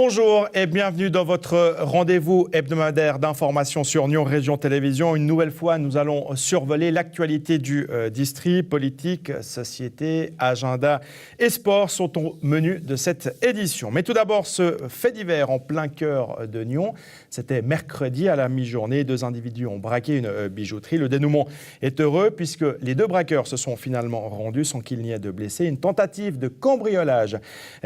Bonjour et bienvenue dans votre rendez-vous hebdomadaire d'information sur Nyon Région Télévision. Une nouvelle fois, nous allons survoler l'actualité du district. Politique, société, agenda et sport sont au menu de cette édition. Mais tout d'abord, ce fait divers en plein cœur de Nyon. C'était mercredi à la mi-journée. 2 individus ont braqué une bijouterie. Le dénouement est heureux puisque les 2 braqueurs se sont finalement rendus sans qu'il n'y ait de blessés. Une tentative de cambriolage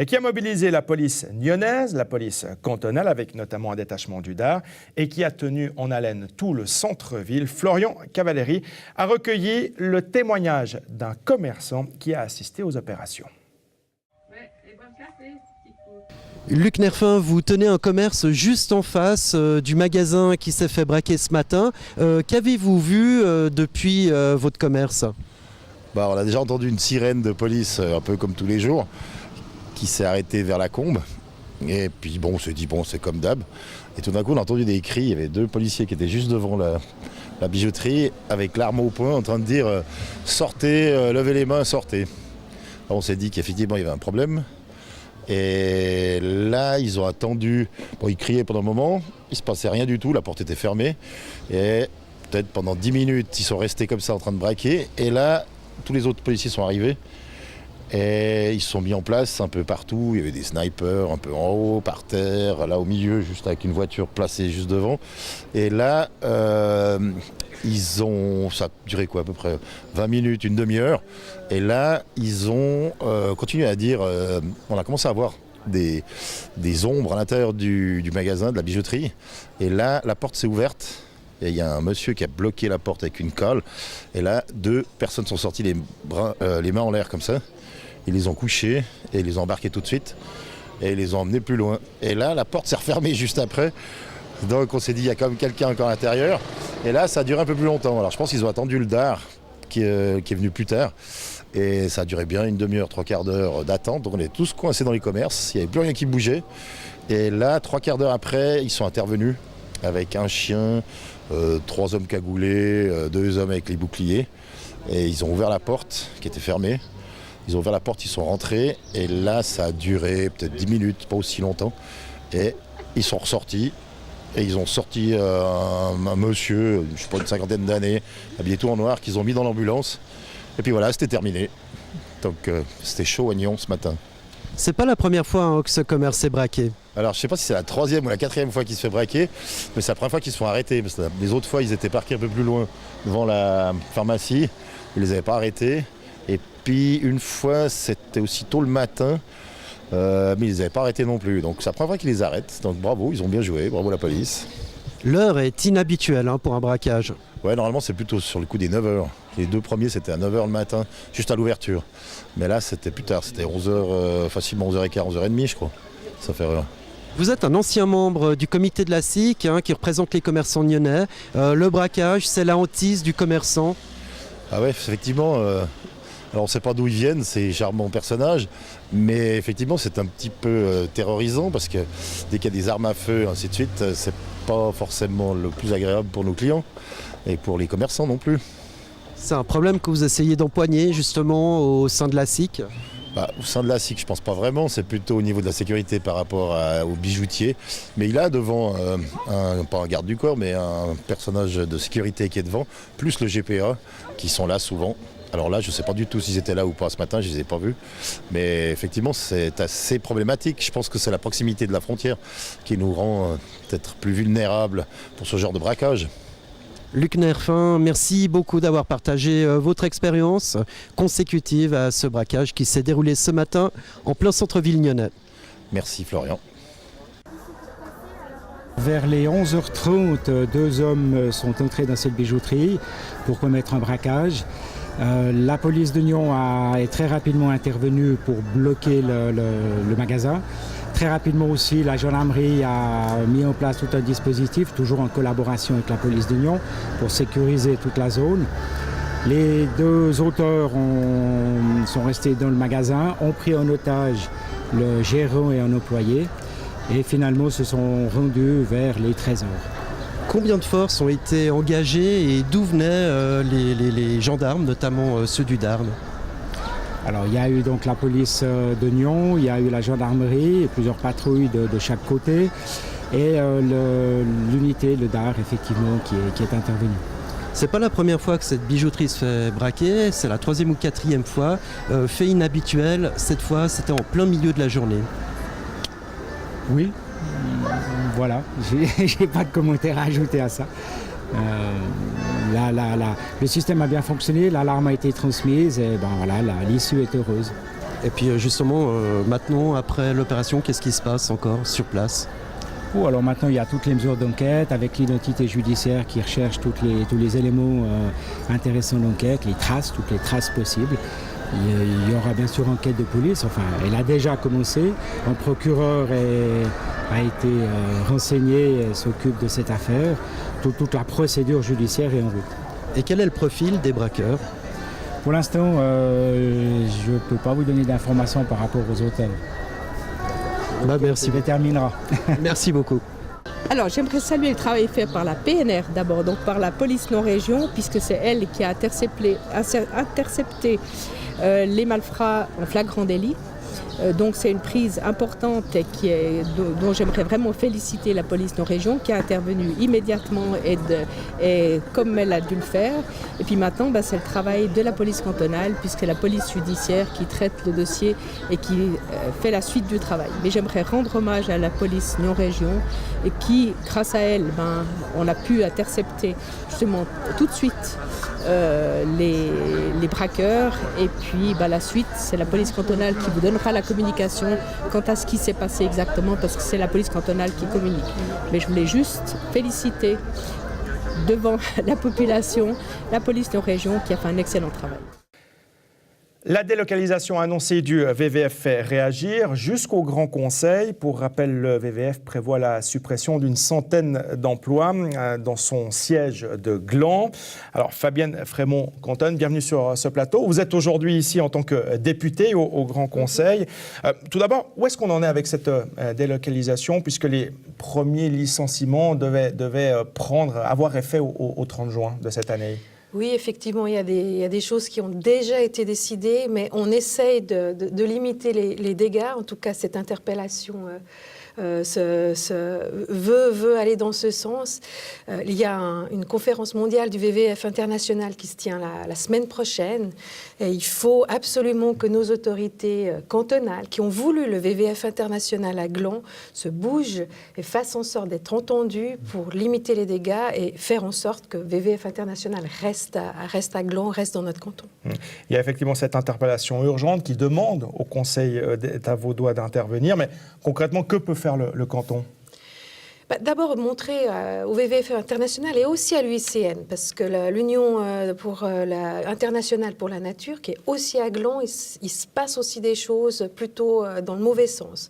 qui a mobilisé la police nyonnaise, la police cantonale avec notamment un détachement du Dard et qui a tenu en haleine tout le centre-ville. Florian Cavalieri a recueilli le témoignage d'un commerçant qui a assisté aux opérations. Luc Nerfin, vous tenez un commerce juste en face du magasin qui s'est fait braquer ce matin. Qu'avez-vous vu depuis votre commerce ? On a déjà entendu une sirène de police, un peu comme tous les jours, qui s'est arrêtée vers la Combe. Et puis on s'est dit, c'est comme d'hab. Et tout d'un coup, on a entendu des cris. Il y avait 2 policiers qui étaient juste devant la bijouterie, avec l'arme au poing, en train de dire « Sortez, levez les mains, sortez ». On s'est dit qu'effectivement, il y avait un problème. Et là, ils ont attendu. Ils criaient pendant un moment. Il ne se passait rien du tout. La porte était fermée. Et peut-être pendant 10 minutes, ils sont restés comme ça en train de braquer. Et là, tous les autres policiers sont arrivés. Et ils se sont mis en place un peu partout. Il y avait des snipers un peu en haut, par terre, là au milieu, juste avec une voiture placée juste devant. Et là, ça a duré à peu près 20 minutes, une demi-heure. Et là, ils ont continué à dire, on a commencé à voir des ombres à l'intérieur du magasin, de la bijouterie. Et là, la porte s'est ouverte. Et il y a un monsieur qui a bloqué la porte avec une colle. Et là, 2 personnes sont sorties les mains en l'air comme ça. Ils les ont couchés et ils les ont embarqués tout de suite. Et ils les ont emmenés plus loin. Et là, la porte s'est refermée juste après. Donc on s'est dit, il y a quand même quelqu'un encore à l'intérieur. Et là, ça a duré un peu plus longtemps. Alors je pense qu'ils ont attendu le Dard qui est venu plus tard. Et ça a duré bien une demi-heure, 3/4 d'heure d'attente. Donc on est tous coincés dans les commerces. Il n'y avait plus rien qui bougeait. Et là, 3/4 d'heure après, ils sont intervenus avec un chien, 3 hommes cagoulés, 2 hommes avec les boucliers. Et ils ont ouvert la porte qui était fermée. Ils ont ouvert la porte, ils sont rentrés. Et là, ça a duré peut-être 10 minutes, pas aussi longtemps. Et ils sont ressortis. Et ils ont sorti un monsieur, je sais pas, une 50aine d'années, habillé tout en noir, qu'ils ont mis dans l'ambulance. Et puis voilà, c'était terminé. Donc c'était chaud à Nyon ce matin. C'est pas la première fois que ce commerce s'est braqué. Alors je sais pas si c'est la 3e ou la 4e fois qu'il se fait braquer, mais c'est la première fois qu'ils se font arrêter. Parce que les autres fois, ils étaient parqués un peu plus loin devant la pharmacie. Ils les avaient pas arrêtés. Et puis une fois, c'était aussi tôt le matin, mais ils les avaient pas arrêtés non plus. Donc c'est la première fois qu'ils les arrêtent. Donc bravo, ils ont bien joué, bravo la police. L'heure est inhabituelle pour un braquage. Ouais, normalement c'est plutôt sur le coup des 9h. Les 2 premiers c'était à 9h le matin, juste à l'ouverture. Mais là c'était plus tard, c'était 11h, facilement 11h15, 11h30 je crois. Ça fait rien. Vous êtes un ancien membre du comité de la SIC qui représente les commerçants nyonnais. Le braquage, c'est la hantise du commerçant. Ah ouais, effectivement. Alors on ne sait pas d'où ils viennent, ces charmants personnages, mais effectivement c'est un petit peu terrorisant parce que dès qu'il y a des armes à feu et ainsi de suite, c'est pas forcément le plus agréable pour nos clients et pour les commerçants non plus. C'est un problème que vous essayez d'empoigner justement au sein de la SIC ? Au sein de la SIC, je pense pas vraiment, c'est plutôt au niveau de la sécurité par rapport aux bijoutiers. Mais il a devant, pas un garde du corps, mais un personnage de sécurité qui est devant, plus le GPA qui sont là souvent. Alors là, je ne sais pas du tout s'ils étaient là ou pas ce matin, je ne les ai pas vus. Mais effectivement, c'est assez problématique. Je pense que c'est la proximité de la frontière qui nous rend peut-être plus vulnérables pour ce genre de braquage. Luc Nerfin, merci beaucoup d'avoir partagé votre expérience consécutive à ce braquage qui s'est déroulé ce matin en plein centre-ville nyonnais. Merci Florian. Vers les 11h30, 2 hommes sont entrés dans cette bijouterie pour commettre un braquage. La police de Nyon est très rapidement intervenue pour bloquer le magasin. Très rapidement aussi, la gendarmerie a mis en place tout un dispositif, toujours en collaboration avec la police de Nyon, pour sécuriser toute la zone. Les 2 auteurs sont restés dans le magasin, ont pris en otage le gérant et un employé, et finalement se sont rendus vers les 13h. Combien de forces ont été engagées et d'où venaient les gendarmes, notamment ceux du Dard ? Alors il y a eu donc la police de Nyon, il y a eu la gendarmerie, et plusieurs patrouilles de chaque côté, et l'unité, le DAR effectivement, qui est intervenue. C'est pas la première fois que cette bijouterie se fait braquer, c'est la 3e ou 4e fois. Fait inhabituel, cette fois c'était en plein milieu de la journée. Oui, voilà, j'ai pas de commentaire à ajouter à ça. Le système a bien fonctionné, l'alarme a été transmise et ben voilà, l'issue est heureuse. Et puis justement, maintenant, après l'opération, qu'est-ce qui se passe encore sur place ? Alors maintenant, il y a toutes les mesures d'enquête avec l'identité judiciaire qui recherche tous les éléments intéressants d'enquête, toutes les traces possibles. Il y aura bien sûr enquête de police, enfin elle a déjà commencé. Un procureur a été renseigné et s'occupe de cette affaire. Toute la procédure judiciaire est en route. Et quel est le profil des braqueurs ? Pour l'instant, je ne peux pas vous donner d'informations par rapport aux auteurs. Merci. On déterminera. Merci beaucoup. Alors j'aimerais saluer le travail fait par la PNR d'abord, donc par la police non-région, puisque c'est elle qui a intercepté les malfrats en flagrant délit. Donc c'est une prise importante et dont j'aimerais vraiment féliciter la police non-région qui a intervenu immédiatement et comme elle a dû le faire. Et puis maintenant, c'est le travail de la police cantonale puisque c'est la police judiciaire qui traite le dossier et qui fait la suite du travail. Mais j'aimerais rendre hommage à la police non-région et qui, grâce à elle, on a pu intercepter justement tout de suite les braqueurs et puis la suite c'est la police cantonale qui vous donnera la communication quant à ce qui s'est passé exactement parce que c'est la police cantonale qui communique. Mais je voulais juste féliciter devant la population la police de région qui a fait un excellent travail. La délocalisation annoncée du VVF fait réagir jusqu'au Grand Conseil. Pour rappel, le VVF prévoit la suppression d'une centaine d'emplois dans son siège de Gland. Alors Fabienne Frémont-Conton, bienvenue sur ce plateau. Vous êtes aujourd'hui ici en tant que députée au Grand Conseil. Tout d'abord, où est-ce qu'on en est avec cette délocalisation puisque les premiers licenciements devaient avoir effet au 30 juin de cette année ? Oui, effectivement, il y a des choses qui ont déjà été décidées, mais on essaye de limiter les dégâts. En tout cas, cette interpellation veut aller dans ce sens. Il y a une conférence mondiale du VVF international qui se tient la semaine prochaine. Et il faut absolument que nos autorités cantonales qui ont voulu le VVF international à Gland se bougent et fassent en sorte d'être entendues pour limiter les dégâts et faire en sorte que VVF international reste à Gland, reste dans notre canton. Il y a effectivement cette interpellation urgente qui demande au Conseil d'État vaudois d'intervenir. Mais concrètement, que peut faire le canton ? D'abord, montrer au VVF international et aussi à l'UICN, parce que l'Union internationale pour la nature, qui est aussi à Gland, il se passe aussi des choses plutôt dans le mauvais sens.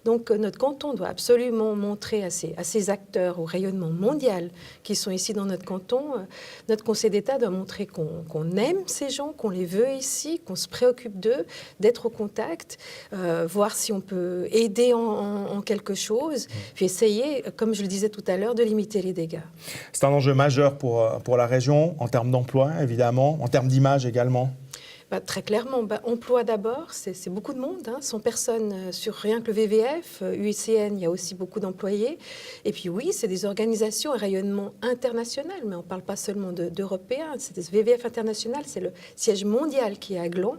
Donc notre canton doit absolument montrer à ces acteurs au rayonnement mondial qui sont ici dans notre canton. Notre Conseil d'État doit montrer qu'on aime ces gens, qu'on les veut ici, qu'on se préoccupe d'eux, d'être au contact, voir si on peut aider en quelque chose, puis essayer, comme je le disais tout à l'heure, de limiter les dégâts. C'est un enjeu majeur pour la région, en termes d'emploi évidemment, en termes d'image également. Très clairement, emploi d'abord, c'est beaucoup de monde, 100 personnes sur rien que le VVF, UICN, il y a aussi beaucoup d'employés. Et puis oui, c'est des organisations à rayonnement international, mais on ne parle pas seulement d'Européens, c'est des VVF international, c'est le siège mondial qui est à Gland,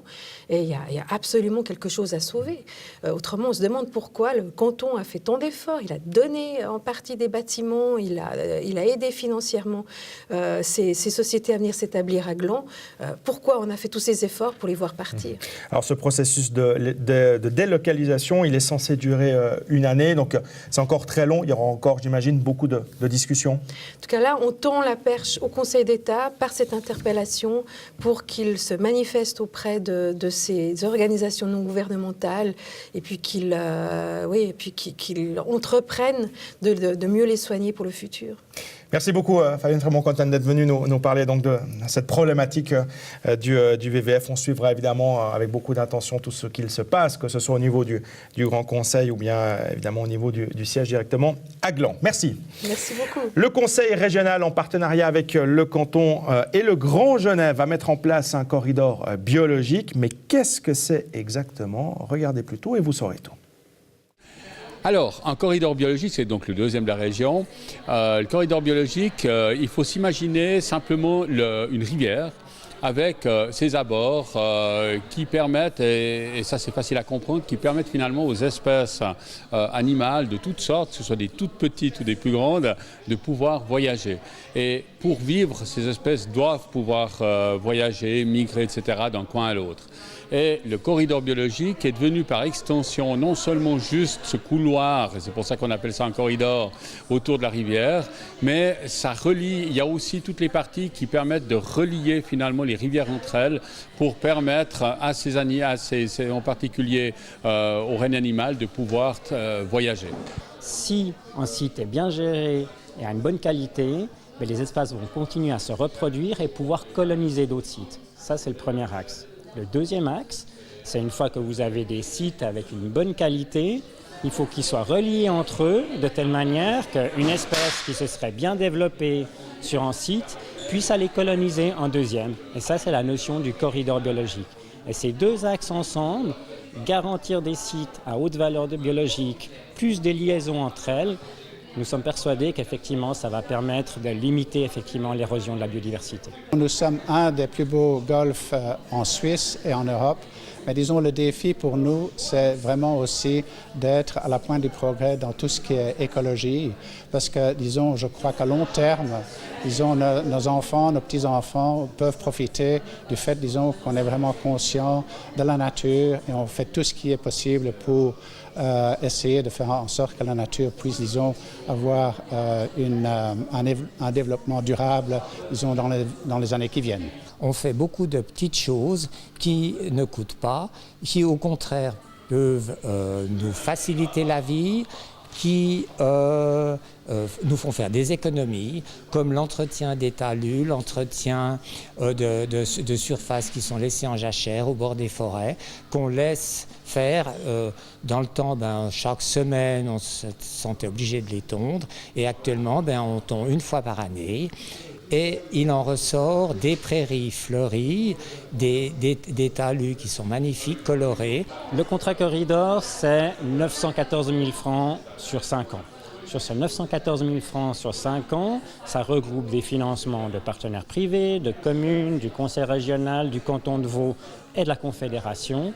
et il y a absolument quelque chose à sauver. Autrement, on se demande pourquoi le canton a fait tant d'efforts, il a donné en partie des bâtiments, il a aidé financièrement ces sociétés à venir s'établir à Gland. Pourquoi on a fait tous ces efforts pour les voir partir. Alors ce processus de délocalisation, il est censé durer une année, donc c'est encore très long, il y aura encore, j'imagine, beaucoup de discussions. En tout cas là, on tend la perche au Conseil d'État par cette interpellation pour qu'il se manifeste auprès de ces organisations non gouvernementales et puis qu'il entreprenne de mieux les soigner pour le futur. Merci beaucoup, Fabienne Frémont-Conten, d'être venue nous parler donc de cette problématique du VVF. On suivra évidemment avec beaucoup d'attention tout ce qu'il se passe, que ce soit au niveau du Grand Conseil ou bien évidemment au niveau du siège directement à Gland. Merci. Merci beaucoup. Le Conseil régional, en partenariat avec le canton et le Grand Genève, va mettre en place un corridor biologique. Mais qu'est-ce que c'est exactement? Regardez plutôt et vous saurez tout. Alors, un corridor biologique, c'est donc le deuxième de la région. Le corridor biologique, il faut s'imaginer simplement une rivière avec ses abords qui permettent, et ça c'est facile à comprendre, qui permettent finalement aux espèces animales de toutes sortes, que ce soit des toutes petites ou des plus grandes, de pouvoir voyager. Et pour vivre, ces espèces doivent pouvoir voyager, migrer, etc. d'un coin à l'autre. Et le corridor biologique est devenu par extension non seulement juste ce couloir, et c'est pour ça qu'on appelle ça un corridor, autour de la rivière, mais ça relie, il y a aussi toutes les parties qui permettent de relier finalement les rivières entre elles pour permettre à ces animaux, en particulier aux rennes animales, de pouvoir voyager. Si un site est bien géré et a une bonne qualité, les espaces vont continuer à se reproduire et pouvoir coloniser d'autres sites. Ça, c'est le premier axe. Le deuxième axe, c'est une fois que vous avez des sites avec une bonne qualité, il faut qu'ils soient reliés entre eux de telle manière qu'une espèce qui se serait bien développée sur un site puisse aller coloniser un deuxième. Et ça, c'est la notion du corridor biologique. Et ces deux axes ensemble, garantir des sites à haute valeur biologique, plus des liaisons entre elles, nous sommes persuadés qu'effectivement, ça va permettre de limiter effectivement l'érosion de la biodiversité. Nous sommes un des plus beaux golfs en Suisse et en Europe. Mais disons, le défi pour nous, c'est vraiment aussi d'être à la pointe du progrès dans tout ce qui est écologie. Parce que, disons, je crois qu'à long terme, disons, nos enfants, nos petits-enfants peuvent profiter du fait, disons, qu'on est vraiment conscient de la nature et on fait tout ce qui est possible pour essayer de faire en sorte que la nature puisse, disons, avoir un développement durable, disons, dans les années qui viennent. On fait beaucoup de petites choses qui ne coûtent pas, qui au contraire peuvent nous faciliter la vie, qui nous font faire des économies, comme l'entretien des talus, l'entretien de surfaces qui sont laissées en jachère au bord des forêts, qu'on laisse faire dans le temps. Chaque semaine, on se sentait obligé de les tondre, et actuellement, on tond une fois par année. Et il en ressort des prairies fleuries, des talus qui sont magnifiques, colorés. Le contrat corridor, c'est 914 000 francs sur 5 ans. Sur ces 914 000 francs sur 5 ans, ça regroupe des financements de partenaires privés, de communes, du conseil régional, du canton de Vaud et de la Confédération.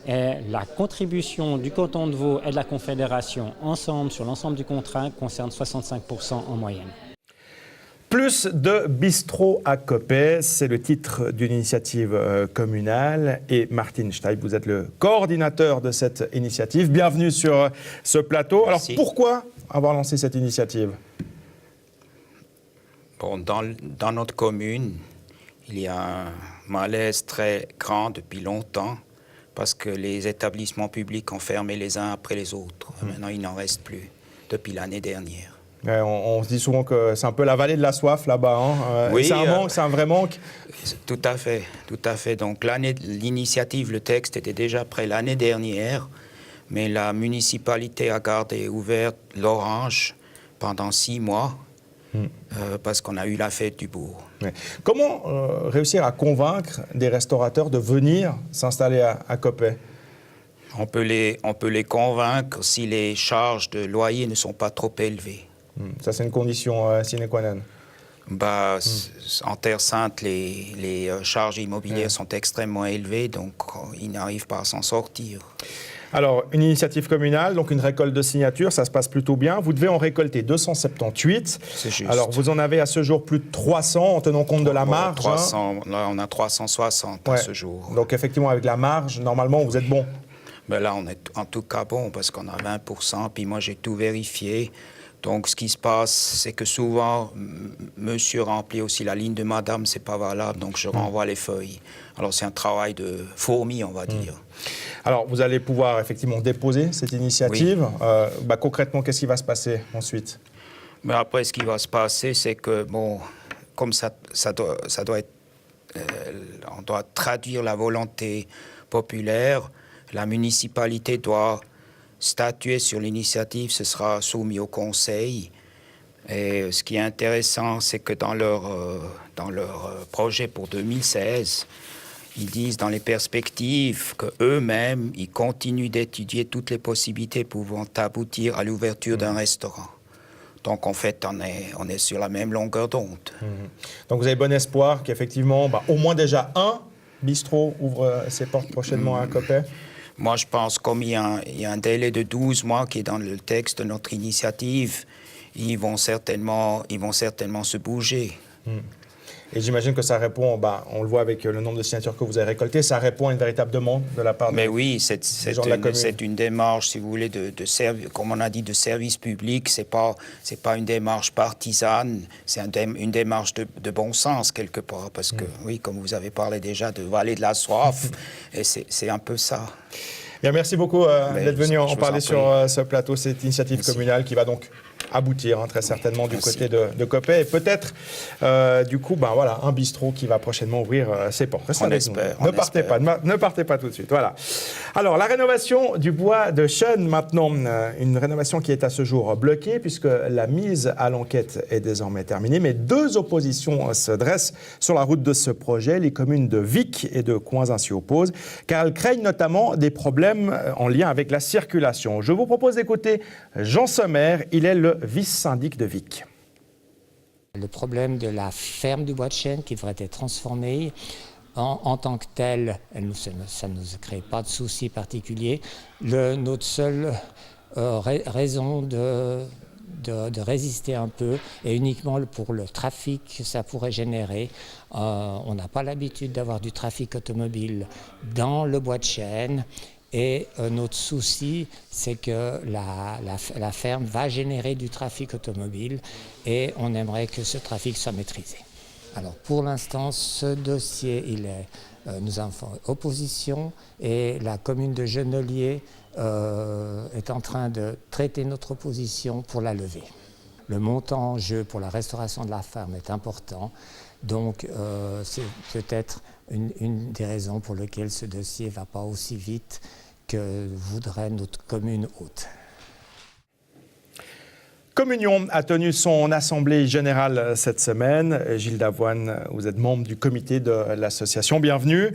Et la contribution du canton de Vaud et de la Confédération ensemble sur l'ensemble du contrat concerne 65% en moyenne. Plus de bistrot à Coppet, c'est le titre d'une initiative communale. Et Martin Steib, vous êtes le coordinateur de cette initiative. Bienvenue sur ce plateau. Alors pourquoi avoir lancé cette initiative? Bon, dans notre commune, il y a un malaise très grand depuis longtemps parce que les établissements publics ont fermé les uns après les autres. Maintenant, il n'en reste plus depuis l'année dernière. On se dit souvent que c'est un peu la vallée de la soif là-bas. Hein. Oui, c'est un manque, c'est un vrai manque. Tout à fait, tout à fait. Donc l'initiative, le texte était déjà prêt l'année dernière, mais la municipalité a gardé ouverte l'Orange pendant 6 mois parce qu'on a eu la fête du bourg. Ouais. Comment réussir à convaincre des restaurateurs de venir s'installer à Coppet? On peut les convaincre si les charges de loyer ne sont pas trop élevées. Ça, c'est une condition sine qua non. En Terre Sainte, les charges immobilières sont extrêmement élevées, donc ils n'arrivent pas à s'en sortir. Alors, une initiative communale, donc une récolte de signatures, ça se passe plutôt bien. Vous devez en récolter 278. C'est juste. Alors, vous en avez à ce jour plus de 300 en tenant compte de la marge. 300, là, on a 360 à ce jour. Donc, effectivement, avec la marge, normalement, vous êtes bon. Ben là, on est en tout cas bon parce qu'on a 20%, puis moi, j'ai tout vérifié. Donc, ce qui se passe, c'est que souvent, monsieur remplit aussi la ligne de madame, c'est pas valable, donc je renvoie les feuilles. Alors, c'est un travail de fourmi, on va dire. Alors, vous allez pouvoir effectivement déposer cette initiative. Oui. Concrètement, qu'est-ce qui va se passer ensuite? Mais après, ce qui va se passer, c'est que, bon, comme ça doit être... on doit traduire la volonté populaire, la municipalité doit statuer sur l'initiative, ce sera soumis au Conseil. Et ce qui est intéressant, c'est que dans leur projet pour 2016, ils disent dans les perspectives qu'eux-mêmes, ils continuent d'étudier toutes les possibilités pouvant aboutir à l'ouverture d'un restaurant. Donc, en fait, on est sur la même longueur d'onde. Donc, vous avez bon espoir qu'effectivement, au moins déjà un bistrot ouvre ses portes prochainement à Coppet? Moi, je pense, comme il y a un délai de 12 mois qui est dans le texte de notre initiative, ils vont certainement se bouger. Et j'imagine que ça répond, on le voit avec le nombre de signatures que vous avez récoltées, ça répond à une véritable demande de la part Mais oui, c'est une démarche, si vous voulez, comme on a dit, de service public. C'est pas une démarche partisane, c'est une démarche de bon sens, quelque part. Parce que, oui, comme vous avez parlé déjà de vallée de la soif, et c'est un peu ça. Bien, merci beaucoup d'être venu en parler sur ce plateau, cette initiative communale qui va donc aboutir très certainement du côté de Coppet et peut-être du coup un bistrot qui va prochainement ouvrir ses portes. On espère. Ne partez pas tout de suite. Voilà. Alors la rénovation du bois de chêne maintenant, une rénovation qui est à ce jour bloquée puisque la mise à l'enquête est désormais terminée, mais deux oppositions se dressent sur la route de ce projet. Les communes de Vic et de Coinzin s'y opposent car elles craignent notamment des problèmes en lien avec la circulation. Je vous propose d'écouter Jean Sommer, il est le vice-syndic de Vic. Le problème de la ferme du bois de chêne qui devrait être transformée en tant que telle, ça ne nous crée pas de soucis particuliers. Notre seule raison de résister un peu et uniquement pour le trafic que ça pourrait générer. On n'a pas l'habitude d'avoir du trafic automobile dans le bois de chêne. Et notre souci, c'est que la ferme va générer du trafic automobile et on aimerait que ce trafic soit maîtrisé. Alors pour l'instant, ce dossier, nous avons fait opposition et la commune de Genolier est en train de traiter notre opposition pour la lever. Le montant en jeu pour la restauration de la ferme est important, donc c'est peut-être une des raisons pour lesquelles ce dossier ne va pas aussi vite que voudrait notre commune hôte. Communion a tenu son assemblée générale cette semaine. Gilles Davoine, vous êtes membre du comité de l'association. Bienvenue.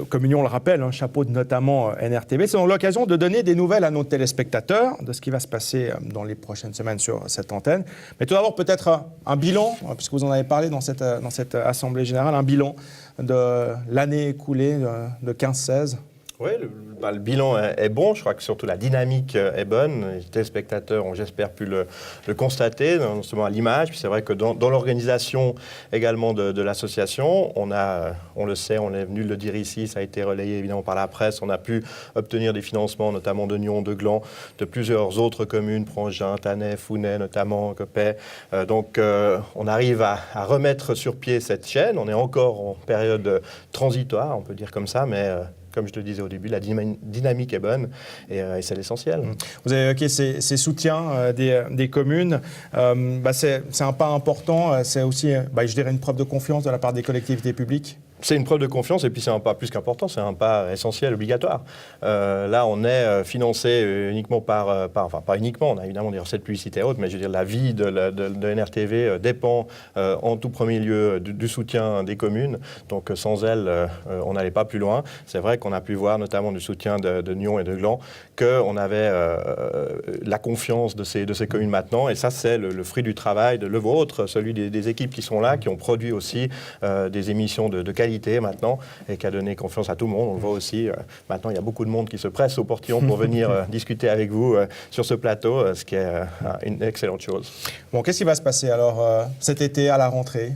Communion, on le rappelle, chapeau de notamment NRTV. C'est l'occasion de donner des nouvelles à nos téléspectateurs de ce qui va se passer dans les prochaines semaines sur cette antenne. Mais tout d'abord, peut-être un bilan, puisque vous en avez parlé dans cette assemblée générale, un bilan de l'année écoulée de 15-16. Oui, le bilan est bon. Je crois que surtout la dynamique est bonne. Les téléspectateurs ont, j'espère, pu le constater, non seulement à l'image. Puis c'est vrai que dans l'organisation également de l'association, on le sait, on est venu le dire ici, ça a été relayé évidemment par la presse. On a pu obtenir des financements, notamment de Nyon, de Gland, de plusieurs autres communes, Prangin, Thanet, Founet, notamment Coppet. Donc on arrive à remettre sur pied cette chaîne. On est encore en période transitoire, on peut dire comme ça, mais comme je te le disais au début, la dynamique est bonne et c'est l'essentiel. Vous avez évoqué ces soutiens des communes. C'est un pas important. C'est aussi, je dirais, une preuve de confiance de la part des collectivités publiques. C'est une preuve de confiance et puis c'est un pas plus qu'important, c'est un pas essentiel, obligatoire. Là, on est financé uniquement enfin pas uniquement, on a évidemment des recettes publicitaires et autres, mais je veux dire, la vie de NRTV dépend en tout premier lieu du soutien des communes. Donc sans elles, on n'allait pas plus loin. C'est vrai qu'on a pu voir, notamment du soutien de Nyon et de Gland, qu'on avait la confiance de ces communes maintenant. Et ça, c'est le fruit du travail de le vôtre, celui des équipes qui sont là, qui ont produit aussi des émissions de qualité maintenant et qui a donné confiance à tout le monde. On le voit aussi, maintenant il y a beaucoup de monde qui se presse au portillon pour venir discuter avec vous sur ce plateau, ce qui est une excellente chose. Bon, qu'est-ce qui va se passer alors cet été à la rentrée ?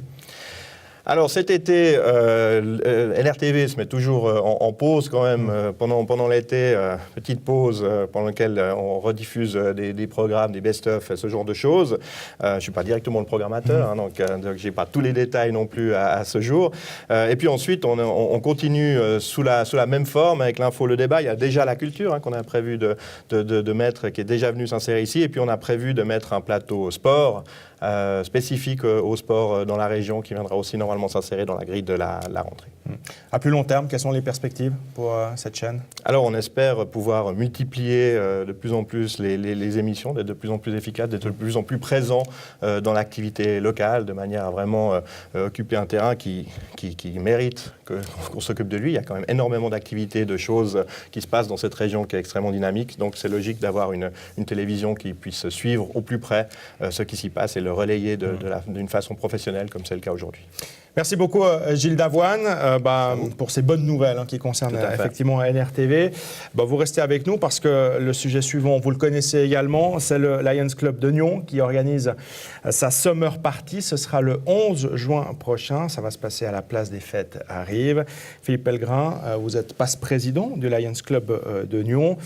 Alors cet été, NRTV se met toujours en pause quand même pendant l'été, petite pause pendant laquelle on rediffuse des programmes, des best-of, ce genre de choses. Je ne suis pas directement le programmateur, donc je n'ai pas tous les détails non plus à ce jour. Et puis ensuite, on continue sous la même forme avec l'info, le débat. Il y a déjà la culture qu'on a prévu de mettre, qui est déjà venu s'insérer ici. Et puis on a prévu de mettre un plateau sport spécifique au sport dans la région qui viendra aussi normalement s'insérer dans la grille de la rentrée. À plus long terme, quelles sont les perspectives pour cette chaîne? Alors on espère pouvoir multiplier de plus en plus les émissions, d'être de plus en plus efficaces, d'être de plus en plus présents dans l'activité locale, de manière à vraiment occuper un terrain qui mérite qu'on s'occupe de lui. Il y a quand même énormément d'activités, de choses qui se passent dans cette région qui est extrêmement dynamique. Donc c'est logique d'avoir une télévision qui puisse suivre au plus près ce qui s'y passe et le relayer d'une façon professionnelle comme c'est le cas aujourd'hui. Merci beaucoup Gilles Davoine pour ces bonnes nouvelles qui concernent effectivement NRTV. Vous restez avec nous parce que le sujet suivant, vous le connaissez également, c'est le Lions Club de Nyon qui organise sa Summer Party. Ce sera le 11 juin prochain. Ça va se passer à la place des Fêtes à Rives. Philippe Pellegrin, vous êtes passe-président du Lions Club de Nyon.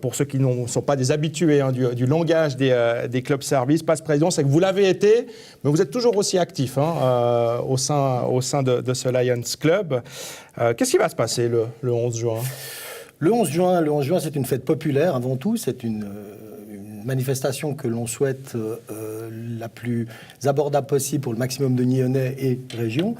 Pour ceux qui ne sont pas des habitués du langage des clubs services, passe-président, c'est que vous l'avez été, mais vous êtes toujours aussi actif au sein de ce Lions Club. Qu'est-ce qui va se passer le 11 juin ? Le 11 juin, c'est une fête populaire avant tout. C'est une manifestation que l'on souhaite la plus abordable possible pour le maximum de Nyonnais et région.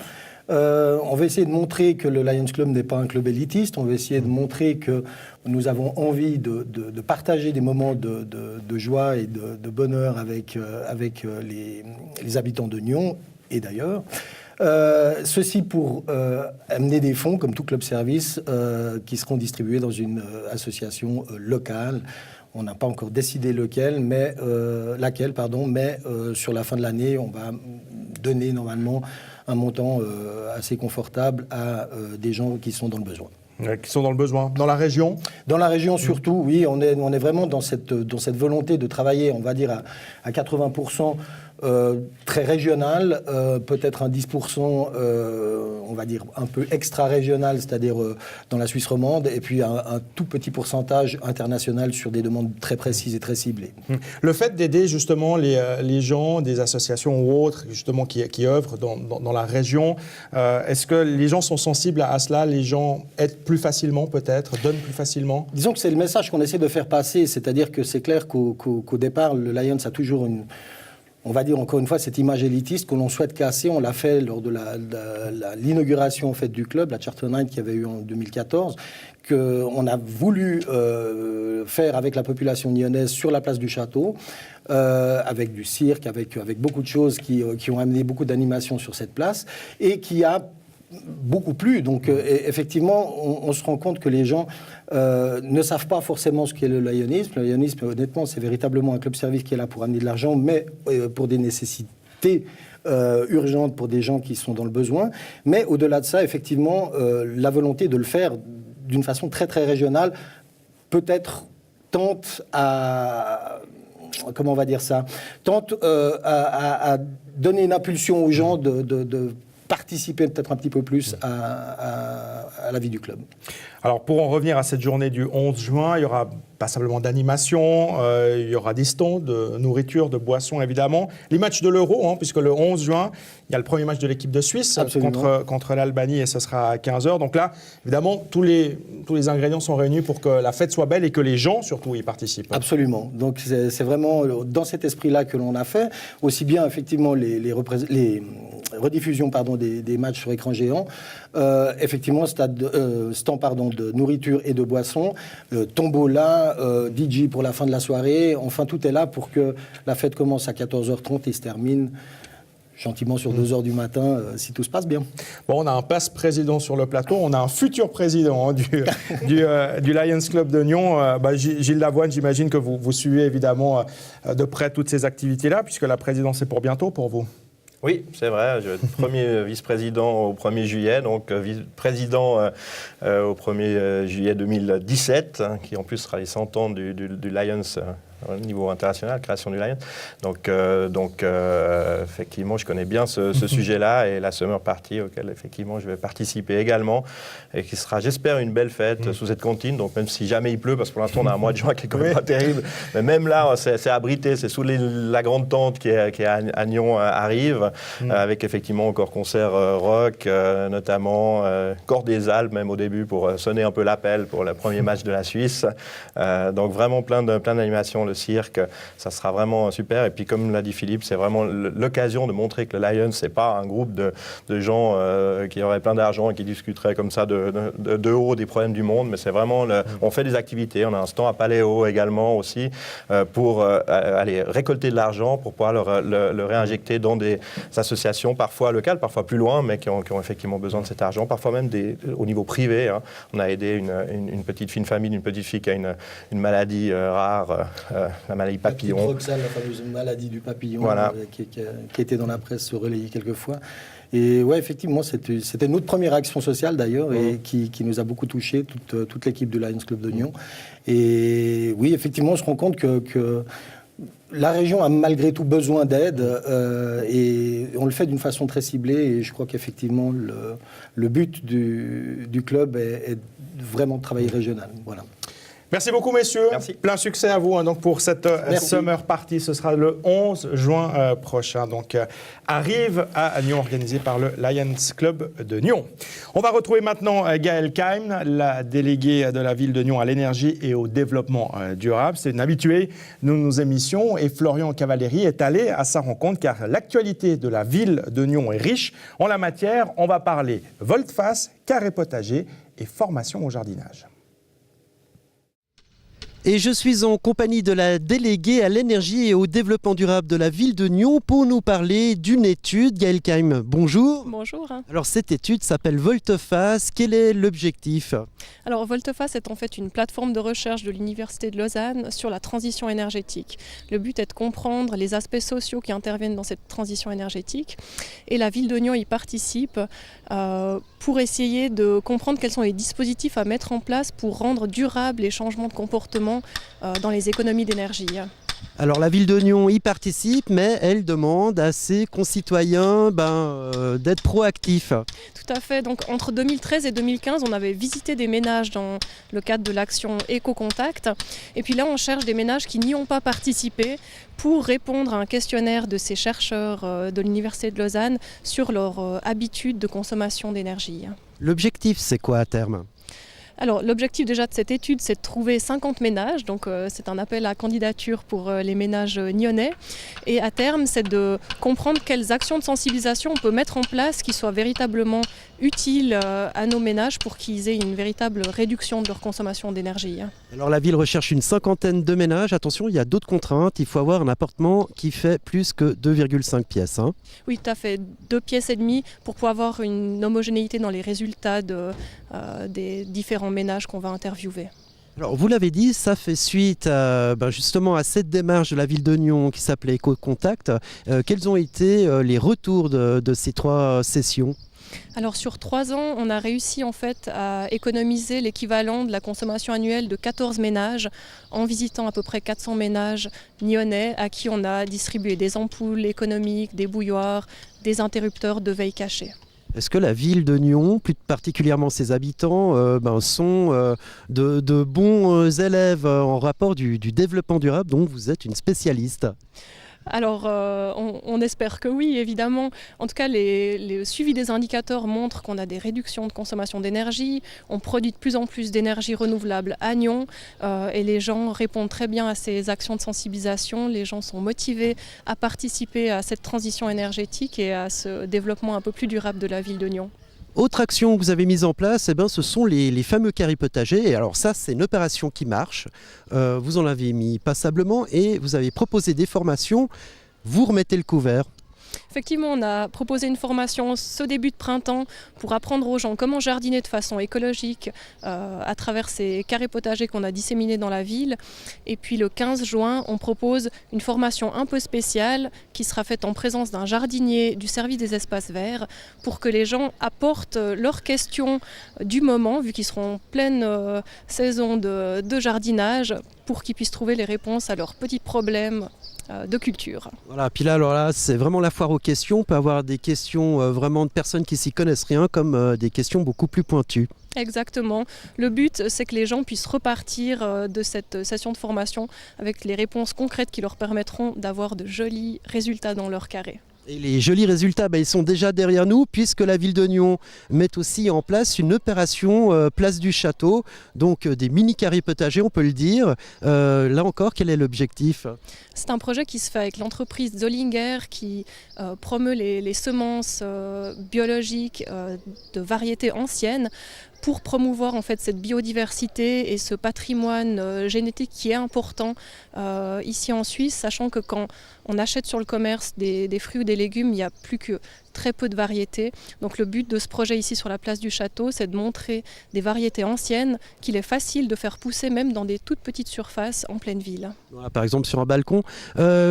On va essayer de montrer que le Lions Club n'est pas un club élitiste. On va essayer de montrer que nous avons envie de partager des moments de joie et de bonheur avec les habitants de Nyon et d'ailleurs. Ceci pour amener des fonds, comme tout club service, qui seront distribués dans une association locale. On n'a pas encore décidé laquelle, mais sur la fin de l'année, on va donner normalement un montant assez confortable à des gens qui sont dans le besoin. Qui sont dans le besoin. Dans la région ? Dans la région surtout, oui. On est vraiment dans cette volonté de travailler, on va dire, à 80%. Très régional, peut-être un 10%, on va dire un peu extra-régional, c'est-à-dire dans la Suisse romande, et puis un tout petit pourcentage international sur des demandes très précises et très ciblées. Le fait d'aider justement les gens, des associations ou autres, justement qui œuvrent dans la région, est-ce que les gens sont sensibles à cela? Les gens aident plus facilement peut-être, donnent plus facilement? Disons que c'est le message qu'on essaie de faire passer, c'est-à-dire que c'est clair qu'au départ, le Lions a toujours on va dire encore une fois, cette image élitiste que l'on souhaite casser. On l'a fait lors de l'inauguration en fait, du club, la Charter Night qui avait eu en 2014, qu'on a voulu faire avec la population nyonnaise sur la place du château, avec du cirque, avec beaucoup de choses qui ont amené beaucoup d'animation sur cette place et qui a beaucoup plu. Donc effectivement, on se rend compte que les gens ne savent pas forcément ce qu'est le lionisme. Le lionisme, honnêtement, c'est véritablement un club-service qui est là pour amener de l'argent, mais pour des nécessités urgentes pour des gens qui sont dans le besoin. Mais au-delà de ça, effectivement, la volonté de le faire d'une façon très très régionale, peut-être tente à... Comment on va dire ça? Tente à donner une impulsion aux gens de participer peut-être un petit peu plus à la vie du club. Alors pour en revenir à cette journée du 11 juin, il y aura pas simplement d'animation, il y aura des stands de nourriture, de boissons évidemment. Les matchs de l'Euro, puisque le 11 juin, il y a le premier match de l'équipe de Suisse contre l'Albanie et ce sera à 15h. Donc là, évidemment, tous les ingrédients sont réunis pour que la fête soit belle et que les gens surtout y participent. Absolument. Donc c'est vraiment dans cet esprit-là que l'on a fait. Aussi bien effectivement les rediffusions des matchs sur écran géant, effectivement stand de nourriture et de boissons, tombola, DJ pour la fin de la soirée. Enfin, tout est là pour que la fête commence à 14h30 et se termine gentiment sur 2h du matin, si tout se passe bien. Bon, on a un passe-président sur le plateau, on a un futur président du Lions Club de Nyon. Gilles Davoine, j'imagine que vous suivez évidemment de près toutes ces activités-là, puisque la présidence est pour bientôt pour vous. Oui, c'est vrai. Je suis premier vice-président au 1er juillet, donc vice-président au 1er juillet 2017, qui en plus sera les 100 ans du Lions au niveau international, création du Lion. Donc effectivement, je connais bien ce sujet-là et la Summer Party auquel effectivement je vais participer également et qui sera, j'espère, une belle fête sous cette cantine. Donc même si jamais il pleut, parce que pour l'instant on a un mois de juin qui est quand même pas terrible, mais même là c'est abrité, c'est sous la grande tente qui est à Nyon arrive, avec effectivement encore concert rock, notamment Corps des Alpes même au début pour sonner un peu l'appel pour le premier match de la Suisse. Donc vraiment plein d'animations, le cirque, ça sera vraiment super. Et puis comme l'a dit Philippe, c'est vraiment l'occasion de montrer que le Lions, c'est pas un groupe de gens qui auraient plein d'argent et qui discuteraient comme ça de haut des problèmes du monde, mais c'est vraiment, on fait des activités, on a un stand à Paléo également aussi pour aller récolter de l'argent pour pouvoir le réinjecter dans des associations parfois locales, parfois plus loin, mais qui ont effectivement besoin de cet argent, parfois même au niveau privé. Hein. On a aidé une petite famille d'une petite fille qui a une maladie rare, la maladie papillon. La fameuse maladie du papillon, voilà. qui était dans la presse relayée quelquefois. Et ouais, effectivement, c'était notre première action sociale d'ailleurs, et qui nous a beaucoup touché, toute l'équipe du Lions Club de Nyon. Et oui, effectivement, on se rend compte que la région a malgré tout besoin d'aide, et on le fait d'une façon très ciblée. Et je crois qu'effectivement, le but du club est vraiment de travailler régional. Voilà. Merci beaucoup, messieurs. Merci. Plein succès à vous donc pour cette Summer Party. Ce sera le 11 juin prochain. Donc, arrive à Nyon, organisé par le Lions Club de Nyon. On va retrouver maintenant Gaëlle Keim, la déléguée de la ville de Nyon à l'énergie et au développement durable. C'est une habituée de nos émissions et Florian Cavalieri est allé à sa rencontre car l'actualité de la ville de Nyon est riche. En la matière, on va parler volte-face, carré potager et formation au jardinage. Et je suis en compagnie de la déléguée à l'énergie et au développement durable de la ville de Nyon pour nous parler d'une étude. Gaëlle Keim, bonjour. Bonjour. Alors cette étude s'appelle Volte-face. Quel est l'objectif ? Alors Volte-face est en fait une plateforme de recherche de l'Université de Lausanne sur la transition énergétique. Le but est de comprendre les aspects sociaux qui interviennent dans cette transition énergétique. Et la ville de Nyon y participe pour essayer de comprendre quels sont les dispositifs à mettre en place pour rendre durables les changements de comportement dans les économies d'énergie. Alors la ville de Nyon y participe, mais elle demande à ses concitoyens d'être proactifs. Tout à fait. Donc entre 2013 et 2015, on avait visité des ménages dans le cadre de l'action Éco-Contact. Et puis là, on cherche des ménages qui n'y ont pas participé pour répondre à un questionnaire de ces chercheurs de l'Université de Lausanne sur leur habitude de consommation d'énergie. L'objectif, c'est quoi à terme ? Alors l'objectif déjà de cette étude, c'est de trouver 50 ménages, donc c'est un appel à candidature pour les ménages nyonnais. Et à terme, c'est de comprendre quelles actions de sensibilisation on peut mettre en place qui soient véritablement utiles à nos ménages pour qu'ils aient une véritable réduction de leur consommation d'énergie. Alors la ville recherche une cinquantaine de ménages. Attention, il y a d'autres contraintes. Il faut avoir un appartement qui fait plus que 2,5 pièces. Hein. Oui, tout à fait. 2 pièces et demie pour pouvoir avoir une homogénéité dans les résultats des différents ménages qu'on va interviewer. Alors, vous l'avez dit, ça fait suite justement à cette démarche de la ville de Nyon qui s'appelait Éco-Contact. Quels ont été les retours de ces 3 sessions ? Alors sur 3 ans, on a réussi en fait à économiser l'équivalent de la consommation annuelle de 14 ménages en visitant à peu près 400 ménages nyonnais à qui on a distribué des ampoules économiques, des bouilloires, des interrupteurs de veille cachée. Est-ce que la ville de Nyon, plus particulièrement ses habitants, sont de bons élèves en rapport du développement durable dont vous êtes une spécialiste ? Alors, on espère que oui, évidemment. En tout cas, le suivi des indicateurs montre qu'on a des réductions de consommation d'énergie. On produit de plus en plus d'énergie renouvelable à Nyon et les gens répondent très bien à ces actions de sensibilisation. Les gens sont motivés à participer à cette transition énergétique et à ce développement un peu plus durable de la ville de Nyon. Autre action que vous avez mise en place, ce sont les fameux carrés potagers. Et alors ça, c'est une opération qui marche. Vous en avez mis passablement et vous avez proposé des formations. Vous remettez le couvert. Effectivement, on a proposé une formation ce début de printemps pour apprendre aux gens comment jardiner de façon écologique à travers ces carrés potagers qu'on a disséminés dans la ville. Et puis le 15 juin, on propose une formation un peu spéciale qui sera faite en présence d'un jardinier du service des espaces verts pour que les gens apportent leurs questions du moment, vu qu'ils seront en pleine saison de jardinage, pour qu'ils puissent trouver les réponses à leurs petits problèmes de culture. Voilà, puis là, alors là, c'est vraiment la foire aux questions. On peut avoir des questions vraiment de personnes qui s'y connaissent rien, comme des questions beaucoup plus pointues. Exactement. Le but, c'est que les gens puissent repartir de cette session de formation avec les réponses concrètes qui leur permettront d'avoir de jolis résultats dans leur carré. Et les jolis résultats, ils sont déjà derrière nous, puisque la ville de Nyon met aussi en place une opération Place du Château, donc des mini-carrés potagers, on peut le dire. Là encore, quel est l'objectif ? C'est un projet qui se fait avec l'entreprise Zollinger qui promeut les semences biologiques de variétés anciennes pour promouvoir en fait cette biodiversité et ce patrimoine génétique qui est important ici en Suisse, sachant que quand on achète sur le commerce des fruits ou des légumes, il n'y a plus que très peu de variétés. Donc le but de ce projet ici sur la place du château, c'est de montrer des variétés anciennes qu'il est facile de faire pousser même dans des toutes petites surfaces en pleine ville. Voilà, par exemple sur un balcon,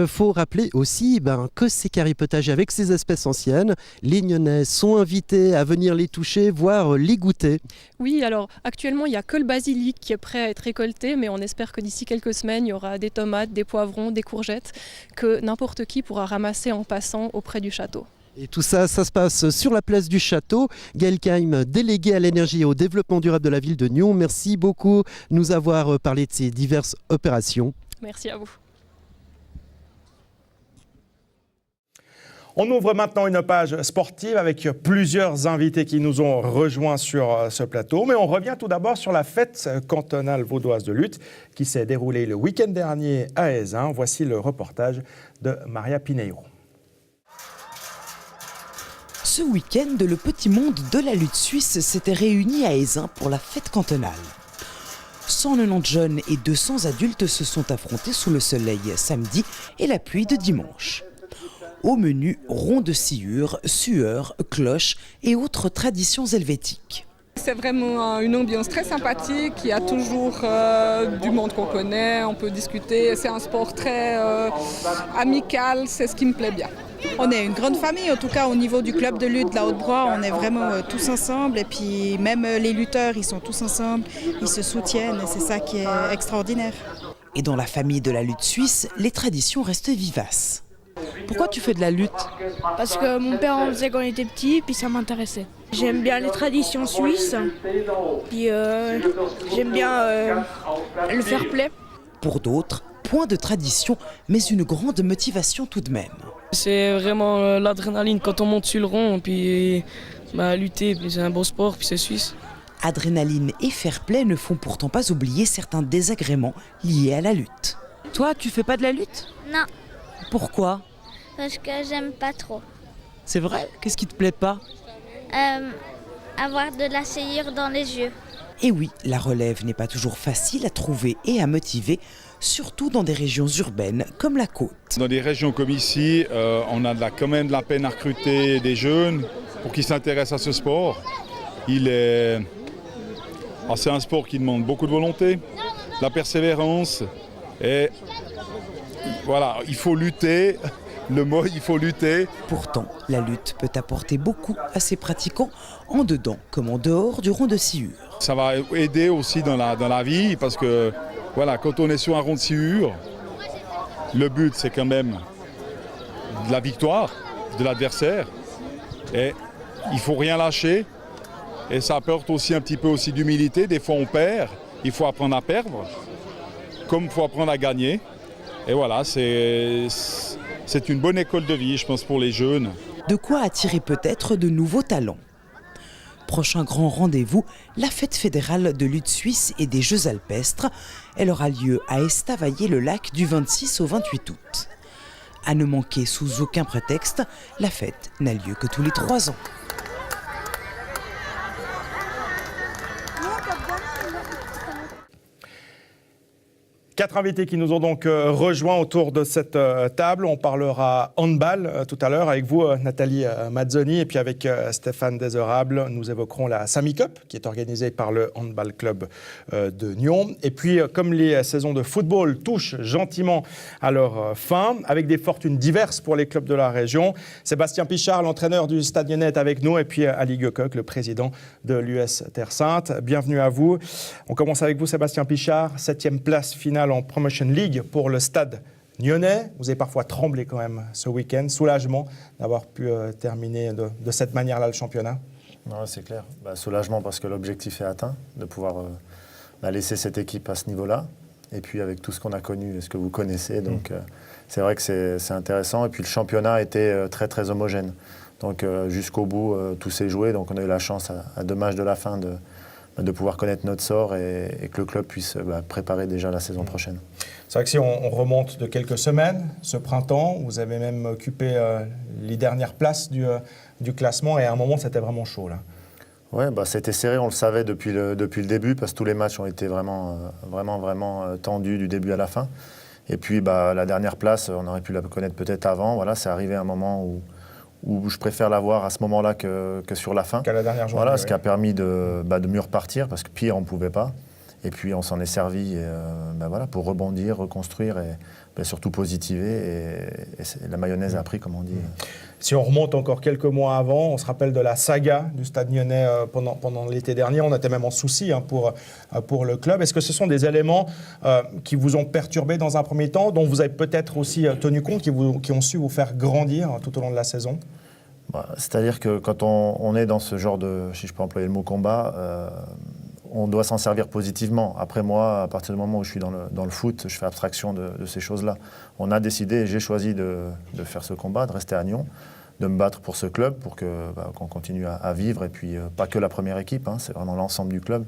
faut rappeler aussi que ces carrés potagers avec ces espèces anciennes, les Nyonnais sont invités à venir les toucher, voire les goûter. Oui, alors actuellement il n'y a que le basilic qui est prêt à être récolté, mais on espère que d'ici quelques semaines il y aura des tomates, des poivrons, des courgettes que n'importe qui pourra ramasser en passant auprès du château. Et tout ça, ça se passe sur la place du château. Gaël Keim, délégué à l'énergie et au développement durable de la ville de Nyon, merci beaucoup de nous avoir parlé de ces diverses opérations. Merci à vous. On ouvre maintenant une page sportive avec plusieurs invités qui nous ont rejoints sur ce plateau. Mais on revient tout d'abord sur la fête cantonale vaudoise de lutte qui s'est déroulée le week-end dernier à Aisin. Voici le reportage de Maria Pineiro. Ce week-end, le petit monde de la lutte suisse s'était réuni à Aisin pour la fête cantonale. 190 jeunes et 200 adultes se sont affrontés sous le soleil samedi et la pluie de dimanche. Au menu, ronds de sciure, sueurs, cloches et autres traditions helvétiques. C'est vraiment une ambiance très sympathique, il y a toujours du monde qu'on connaît, on peut discuter, c'est un sport très amical, c'est ce qui me plaît bien. On est une grande famille, en tout cas au niveau du club de lutte de la Haute-Broye, on est vraiment tous ensemble et puis même les lutteurs, ils sont tous ensemble, ils se soutiennent et c'est ça qui est extraordinaire. Et dans la famille de la lutte suisse, les traditions restent vivaces. Pourquoi tu fais de la lutte ? Parce que mon père en faisait quand il était petit, puis ça m'intéressait. J'aime bien les traditions suisses, puis j'aime bien le fair play. Pour d'autres, point de tradition, mais une grande motivation tout de même. C'est vraiment l'adrénaline quand on monte sur le rond, puis lutter, puis c'est un beau sport, puis c'est suisse. Adrénaline et fair play ne font pourtant pas oublier certains désagréments liés à la lutte. Toi, tu fais pas de la lutte ? Non. Pourquoi ? Parce que j'aime pas trop. C'est vrai ? Qu'est-ce qui te plaît pas ? Avoir de la sciure dans les yeux. Et oui, la relève n'est pas toujours facile à trouver et à motiver, surtout dans des régions urbaines comme la côte. Dans des régions comme ici, on a quand même de la peine à recruter des jeunes pour qu'ils s'intéressent à ce sport. C'est un sport qui demande beaucoup de volonté, de la persévérance et voilà, il faut lutter. Le mot, il faut lutter. Pourtant, la lutte peut apporter beaucoup à ses pratiquants, en dedans comme en dehors du rond de sciure. Ça va aider aussi dans la vie, parce que voilà, quand on est sur un rond de sciure, le but c'est quand même de la victoire de l'adversaire. Et il ne faut rien lâcher. Et ça apporte aussi un petit peu aussi d'humilité. Des fois on perd, il faut apprendre à perdre, comme il faut apprendre à gagner. Et voilà, c'est une bonne école de vie, je pense, pour les jeunes. De quoi attirer peut-être de nouveaux talents. Prochain grand rendez-vous, la fête fédérale de lutte suisse et des Jeux alpestres. Elle aura lieu à Estavayer-le-Lac du 26 au 28 août. À ne manquer sous aucun prétexte, la fête n'a lieu que tous les 3 ans. Quatre invités qui nous ont donc rejoints autour de cette table. On parlera handball tout à l'heure avec vous, Nathalie Mazzoni, et puis avec Stéphane Désérable. Nous évoquerons la Sami Cup qui est organisée par le Handball Club de Nyon. Et puis, comme les saisons de football touchent gentiment à leur fin, avec des fortunes diverses pour les clubs de la région, Sébastien Pichard, l'entraîneur du Stade Nyonnais, est avec nous, et puis Ali Gökök, le président de l'US Terre Sainte. Bienvenue à vous. On commence avec vous, Sébastien Pichard, 7e place finale international en Promotion League pour le Stade Nyonnais. Vous avez parfois tremblé quand même ce week-end. Soulagement d'avoir pu terminer de cette manière-là le championnat. Non, c'est clair. Soulagement parce que l'objectif est atteint, de pouvoir laisser cette équipe à ce niveau-là. Et puis avec tout ce qu'on a connu et ce que vous connaissez, donc c'est vrai que c'est intéressant. Et puis le championnat était très très homogène. Donc jusqu'au bout, tout s'est joué. Donc on a eu la chance à 2 matchs de la fin de pouvoir connaître notre sort et que le club puisse préparer déjà la saison prochaine. C'est vrai que si on remonte de quelques semaines, ce printemps, vous avez même occupé les dernières places du classement et à un moment c'était vraiment chaud là. Oui, c'était serré, on le savait depuis le début parce que tous les matchs ont été vraiment tendus du début à la fin. Et puis la dernière place, on aurait pu la connaître peut-être avant. Voilà, c'est arrivé à un moment où je préfère l'avoir à ce moment-là que sur la fin. Qu'à la dernière journée. Voilà, ce qui a permis de mieux repartir parce que pire on ne pouvait pas. Et puis on s'en est servi pour rebondir, reconstruire et surtout positiver. Et la mayonnaise a pris, comme on dit. Si on remonte encore quelques mois avant, on se rappelle de la saga du Stade Nyonnais pendant l'été dernier. On était même en souci pour le club. Est-ce que ce sont des éléments qui vous ont perturbé dans un premier temps, dont vous avez peut-être aussi tenu compte, qui ont su vous faire grandir tout au long de la saison ? C'est-à-dire que quand on est dans ce genre de, si je peux employer le mot combat, on doit s'en servir positivement. Après moi, à partir du moment où je suis dans le foot, je fais abstraction de ces choses-là. On a décidé, j'ai choisi de faire ce combat, de rester à Nyon, de me battre pour ce club, pour qu'on continue à vivre. Et puis, pas que la première équipe, c'est vraiment l'ensemble du club.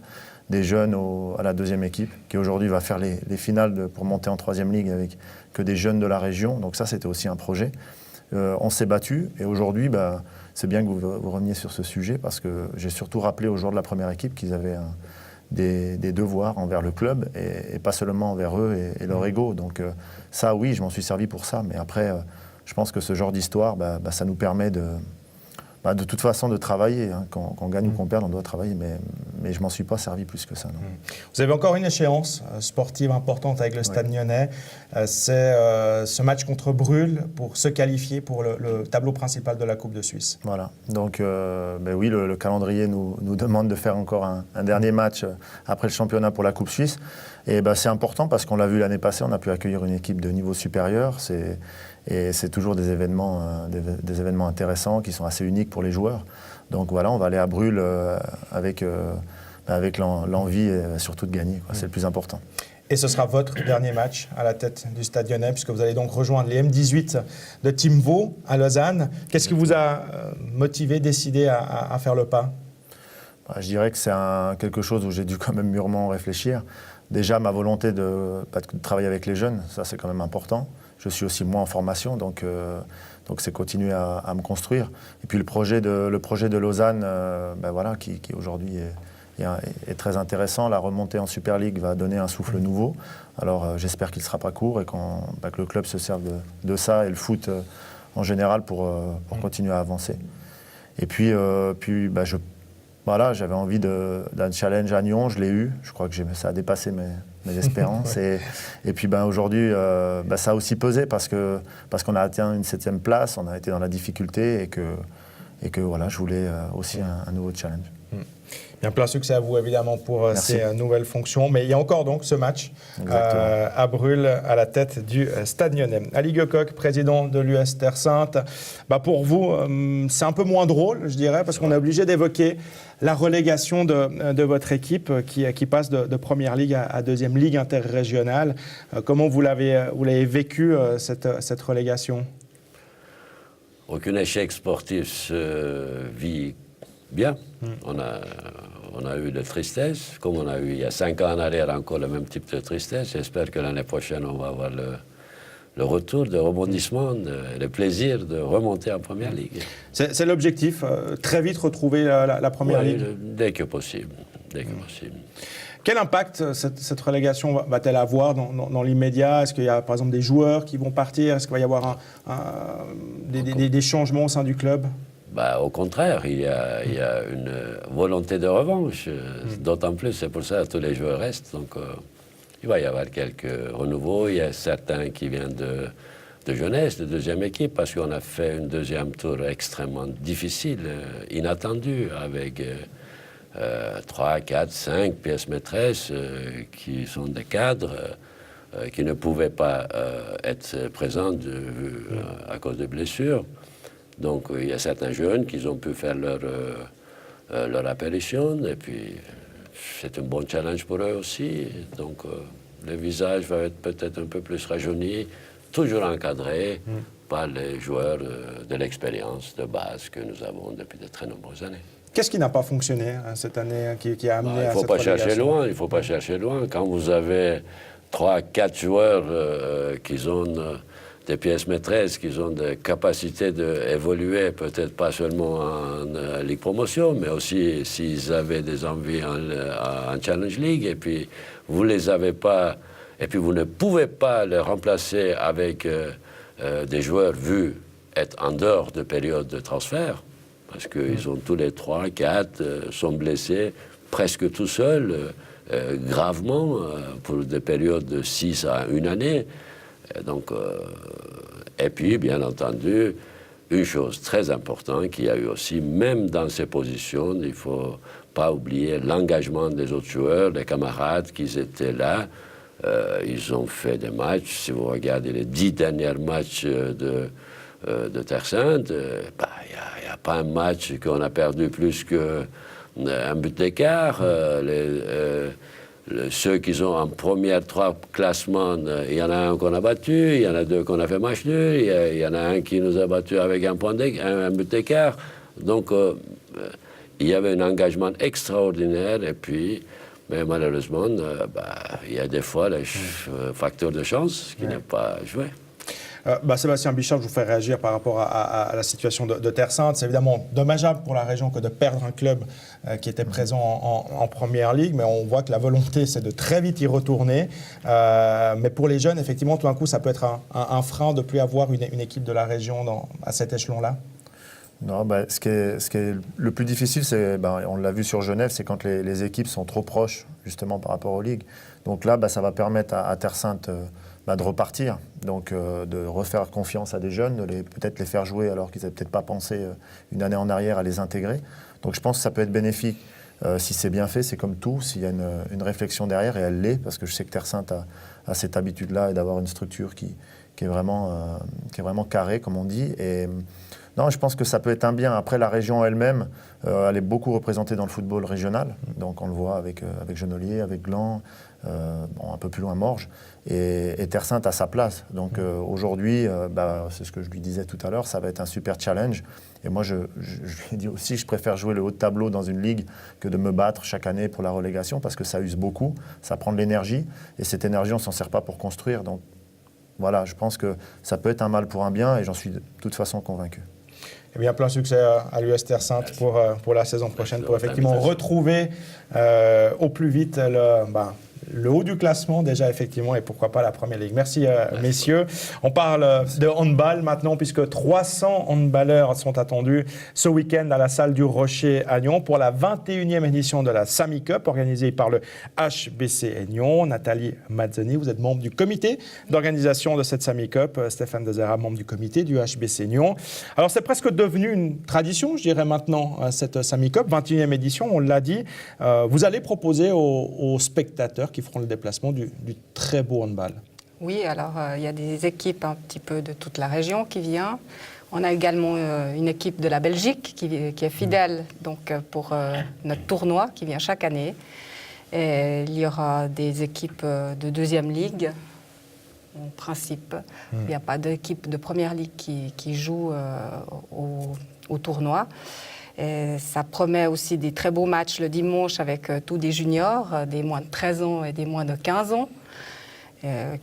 Des jeunes à la deuxième équipe, qui aujourd'hui va faire les finales pour monter en 3e ligue avec que des jeunes de la région. Donc ça, c'était aussi un projet. On s'est battu et aujourd'hui, c'est bien que vous reveniez sur ce sujet parce que j'ai surtout rappelé aux joueurs de la première équipe qu'ils avaient des devoirs envers le club et pas seulement envers eux et leur ego. Donc ça, oui, je m'en suis servi pour ça. Mais après, je pense que ce genre d'histoire, ça nous permet de toute façon de travailler. Qu'on gagne ou qu'on perde, on doit travailler. Mais je m'en suis pas servi plus que ça. Non. Vous avez encore une échéance sportive importante avec le Stade Nyonnais. C'est ce match contre Brûle pour se qualifier pour le tableau principal de la Coupe de Suisse. Voilà. Donc oui, le calendrier nous demande de faire encore un dernier match après le championnat pour la Coupe Suisse. Et c'est important parce qu'on l'a vu l'année passée, on a pu accueillir une équipe de niveau supérieur. Et c'est toujours des événements intéressants qui sont assez uniques pour les joueurs. Donc voilà, on va aller à Brûle avec l'envie et surtout de gagner. C'est le plus important. Et ce sera votre dernier match à la tête du Stade Lyonnais, puisque vous allez donc rejoindre les M18 de Team Vaud à Lausanne. Qu'est-ce qui vous a motivé, décidé à faire le pas ? Je dirais que c'est quelque chose où j'ai dû quand même mûrement réfléchir. Déjà, ma volonté de travailler avec les jeunes, ça c'est quand même important. Je suis aussi moi en formation, donc c'est continuer à me construire. Et puis le projet de Lausanne, qui aujourd'hui est très intéressant. La remontée en Super League va donner un souffle nouveau. Alors j'espère qu'il ne sera pas court et que le club se serve de ça et le foot en général pour continuer à avancer. Et puis j'avais envie d'un challenge à Nyon, je l'ai eu. Je crois que ça a dépassé mes espérances. Et puis aujourd'hui, ça a aussi pesé parce qu'on a atteint une 7e place, on a été dans la difficulté et que voilà, je voulais aussi un nouveau challenge. Bien, plein succès à vous évidemment pour ces nouvelles fonctions. Mais il y a encore donc ce match à Brûle à la tête du Stade Nyonnais. Ali Gökok, président de l'US Terre Sainte. Pour vous, c'est un peu moins drôle, je dirais, parce qu'on est obligé d'évoquer la relégation de votre équipe qui passe de première ligue à deuxième ligue interrégionale. Comment vous l'avez vécu cette relégation ? Aucun échec sportif se vit bien. On a eu de tristesse, comme on a eu il y a 5 ans en arrière encore le même type de tristesse. J'espère que l'année prochaine, on va avoir le retour, de rebondissement, le plaisir de remonter en première ligue. C'est l'objectif, très vite retrouver la première ligue. Dès que possible. Quel impact cette relégation va-t-elle avoir dans l'immédiat ? Est-ce qu'il y a par exemple des joueurs qui vont partir ? Est-ce qu'il va y avoir des changements au sein du club ? Au contraire, il y a une volonté de revanche, d'autant plus, c'est pour ça que tous les joueurs restent. Donc, il va y avoir quelques renouveaux. Il y a certains qui viennent de jeunesse, de deuxième équipe, parce qu'on a fait un deuxième tour extrêmement difficile, inattendu, avec 3, 4, 5 pièces maîtresses qui sont des cadres. qui ne pouvaient pas être présents à cause de blessures. Donc il y a certains jeunes qui ont pu faire leur apparition, et puis c'est un bon challenge pour eux aussi. Donc le visage va être peut-être un peu plus rajeuni, toujours encadré par les joueurs de l'expérience de base que nous avons depuis de très nombreuses années. Qu'est-ce qui n'a pas fonctionné cette année, qui a amené à cette Il ne faut pas chercher loin. Quand vous avez 3-4 joueurs qui ont des pièces maîtresses, qui ont des capacités d'évoluer, peut-être pas seulement en Ligue Promotion, mais aussi s'ils avaient des envies en Challenge League, et puis vous les avez pas, et puis vous ne pouvez pas les remplacer avec des joueurs vus être en dehors de période de transfert, parce qu'ils ont tous les 3-4 sont blessés presque tout seuls, gravement, pour des périodes de 6 à 1 année. Donc, et puis, bien entendu, une chose très importante qu'il y a eu aussi, même dans ces positions, il ne faut pas oublier l'engagement des autres joueurs, des camarades qui étaient là. Ils ont fait des matchs. Si vous regardez les 10 derniers matchs de Terre Sainte, il n'y a pas un match qu'on a perdu plus qu'un but d'écart. Ceux qui sont en première 3 classements, il y en a un qu'on a battu, il y en a 2 qu'on a fait match nul, il y en a un qui nous a battu avec un but d'écart. Donc, il y avait un engagement extraordinaire, et puis, mais malheureusement, il y a des fois le facteur de chance qui n'est pas joué. Sébastien Bichard, je vous fais réagir par rapport à la situation de Terre Sainte. C'est évidemment dommageable pour la région que de perdre un club qui était présent en Première Ligue, mais on voit que la volonté, c'est de très vite y retourner. Mais pour les jeunes, effectivement, tout d'un coup, ça peut être un frein de ne plus avoir une équipe de la région à cet échelon-là. Non, ce qui est le plus difficile, on l'a vu sur Genève, c'est quand les équipes sont trop proches, justement, par rapport aux ligues. Donc là, ça va permettre à Terre Sainte de repartir, donc de refaire confiance à des jeunes, peut-être les faire jouer alors qu'ils n'avaient peut-être pas pensé une année en arrière à les intégrer. Donc je pense que ça peut être bénéfique si c'est bien fait, c'est comme tout, s'il y a une réflexion derrière, et elle l'est, parce que je sais que Terre Sainte a cette habitude-là et d'avoir une structure qui est vraiment carrée, comme on dit. Et non, je pense que ça peut être un bien. Après, la région elle-même, elle est beaucoup représentée dans le football régional, donc on le voit avec Genolier, avec Gland, un peu plus loin Morges, et Terre Sainte a sa place. Donc aujourd'hui, c'est ce que je lui disais tout à l'heure, ça va être un super challenge. Et moi, je lui ai dit aussi, je préfère jouer le haut de tableau dans une ligue que de me battre chaque année pour la relégation, parce que ça use beaucoup, ça prend de l'énergie, et cette énergie, on ne s'en sert pas pour construire. Donc voilà, je pense que ça peut être un mal pour un bien, et j'en suis de toute façon convaincu. Eh bien, plein succès à l'US Terre Sainte pour la saison prochaine, pour effectivement retrouver au plus vite le haut du classement déjà, effectivement, et pourquoi pas la Première Ligue. Merci, messieurs. On parle de handball maintenant, puisque 300 handballeurs sont attendus ce week-end à la salle du Rocher à Nyon pour la 21e édition de la Sami Cup, organisée par le HBC Nyon. Nathalie Mazzoni, vous êtes membre du comité d'organisation de cette Sami Cup. Stéphane Dezera, membre du comité du HBC Nyon. Alors, c'est presque devenu une tradition, je dirais maintenant, cette Sami Cup, 21e édition, on l'a dit. Vous allez proposer aux spectateurs qui feront le déplacement du très beau handball. Oui, alors il y a des équipes un petit peu de toute la région qui viennent. On a également une équipe de la Belgique qui est fidèle donc, pour notre tournoi qui vient chaque année. Et il y aura des équipes de deuxième ligue, en principe. Il n'y a pas d'équipe de première ligue qui joue au tournoi. Et ça promet aussi des très beaux matchs le dimanche avec tous des juniors, des moins de 13 ans et des moins de 15 ans,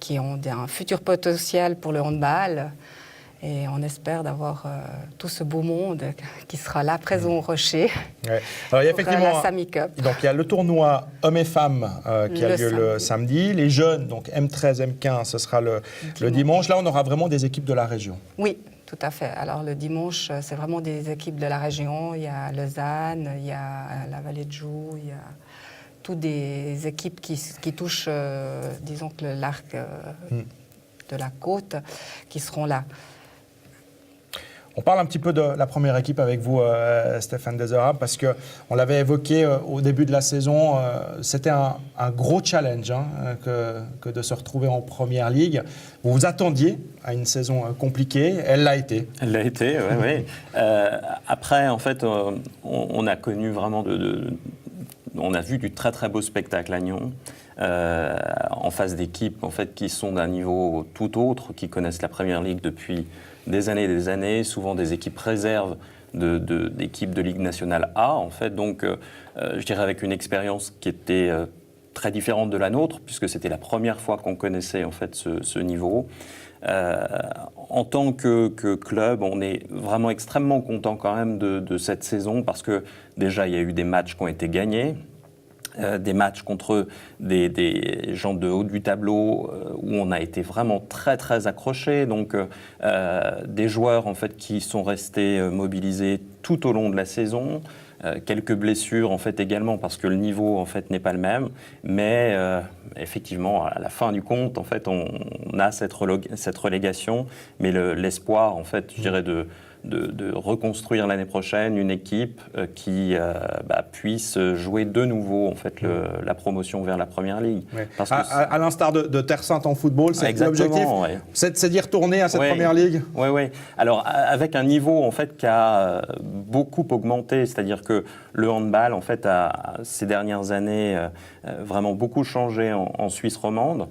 qui ont un futur potentiel pour le handball. Et on espère d'avoir tout ce beau monde qui sera là, présent au Rocher, Alors, il y a pour effectivement la Sami Cup. Donc, il y a le tournoi hommes et femmes qui a lieu le samedi. Les jeunes, donc M13, M15, ce sera le dimanche. Là, on aura vraiment des équipes de la région. Oui. Tout à fait. Alors le dimanche, c'est vraiment des équipes de la région. Il y a Lausanne, il y a la Vallée de Joux, il y a toutes des équipes qui touchent, disons que l'arc de la côte, qui seront là. On parle un petit peu de la première équipe avec vous, Stéphane Deserab, parce qu'on l'avait évoqué au début de la saison. C'était un gros challenge que de se retrouver en première ligue. Vous vous attendiez à une saison compliquée. Elle l'a été. Elle l'a été, oui. Après, en fait, on a connu vraiment on a vu du très très beau spectacle à Nyon. En face d'équipes en fait, qui sont d'un niveau tout autre, qui connaissent la première ligue depuis des années, souvent des équipes réserves d'équipes de Ligue nationale A, en fait. Donc, je dirais avec une expérience qui était très différente de la nôtre, puisque c'était la première fois qu'on connaissait en fait ce niveau. En tant que club, on est vraiment extrêmement content quand même de cette saison, parce que déjà, il y a eu des matchs qui ont été gagnés. Des matchs contre des gens de haut du tableau où on a été vraiment très très accrochés, donc des joueurs en fait qui sont restés mobilisés tout au long de la saison, quelques blessures en fait également parce que le niveau en fait n'est pas le même, mais effectivement à la fin du compte en fait on a cette relégation, mais l'espoir en fait je dirais de reconstruire l'année prochaine une équipe qui puisse jouer de nouveau en fait, la promotion vers la première ligue. Oui. Parce que à l'instar de Terre Sainte en football, c'est l'objectif, c'est d'y retourner à cette première ligue. Oui. Alors avec un niveau en fait qui a beaucoup augmenté, c'est-à-dire que le handball en fait a ces dernières années vraiment beaucoup changé en Suisse romande.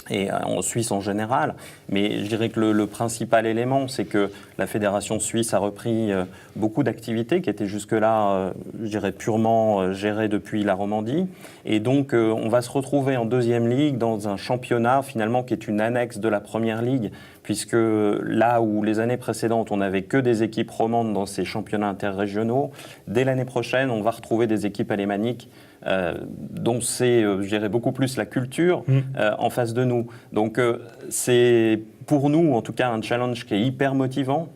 Et en Suisse en général. Mais je dirais que le principal élément, c'est que la Fédération suisse a repris beaucoup d'activités qui étaient jusque-là, je dirais, purement gérées depuis la Romandie. Et donc, on va se retrouver en deuxième ligue dans un championnat, finalement, qui est une annexe de la première ligue, puisque là où les années précédentes, on n'avait que des équipes romandes dans ces championnats interrégionaux, dès l'année prochaine, on va retrouver des équipes alémaniques dont c'est, je dirais, beaucoup plus la culture en face de nous. Donc c'est pour nous, en tout cas, un challenge qui est hyper motivant.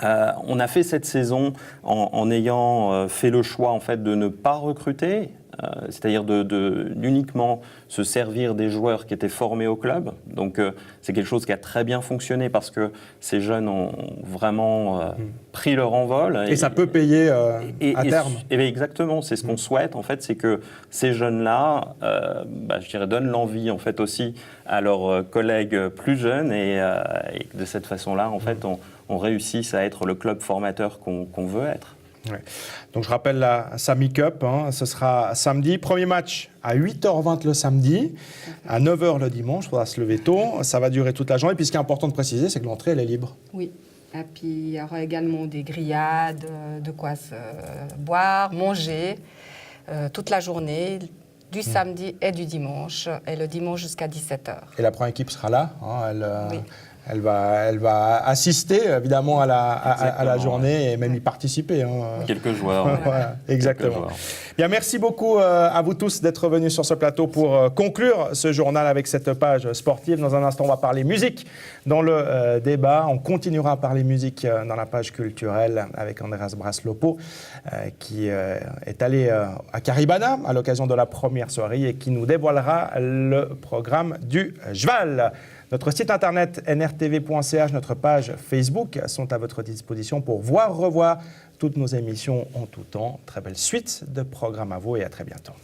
On a fait cette saison en ayant fait le choix en fait, de ne pas recruter, c'est-à-dire d'uniquement se servir des joueurs qui étaient formés au club. Donc c'est quelque chose qui a très bien fonctionné parce que ces jeunes ont vraiment pris leur envol. Et ça peut payer à terme. Exactement, c'est ce qu'on souhaite en fait, c'est que ces jeunes-là, je dirais, donnent l'envie en fait aussi à leurs collègues plus jeunes et de cette façon-là, en fait, on réussisse à être le club formateur qu'on veut être. Ouais. Donc je rappelle la Sami Cup, ce sera samedi. Premier match à 8h20 le samedi, à 9h le dimanche, il faudra se lever tôt. Ça va durer toute la journée. Puis ce qui est important de préciser, c'est que l'entrée, elle est libre. Oui. Et puis il y aura également des grillades, de quoi se boire, manger, toute la journée, du samedi et du dimanche, et le dimanche jusqu'à 17h. Et la première équipe sera là. Oui. Elle va assister évidemment à la journée et même y participer. Quelques joueurs. Voilà, exactement. Quelques joueurs. Bien, merci beaucoup à vous tous d'être venus sur ce plateau pour conclure ce journal avec cette page sportive. Dans un instant, on va parler musique dans le débat. On continuera à parler musique dans la page culturelle avec Andreas Braslopo qui est allé à Caribana à l'occasion de la première soirée et qui nous dévoilera le programme du Jval. Notre site internet nrtv.ch, notre page Facebook sont à votre disposition pour revoir toutes nos émissions en tout temps. Très belle suite de programmes à vous et à très bientôt.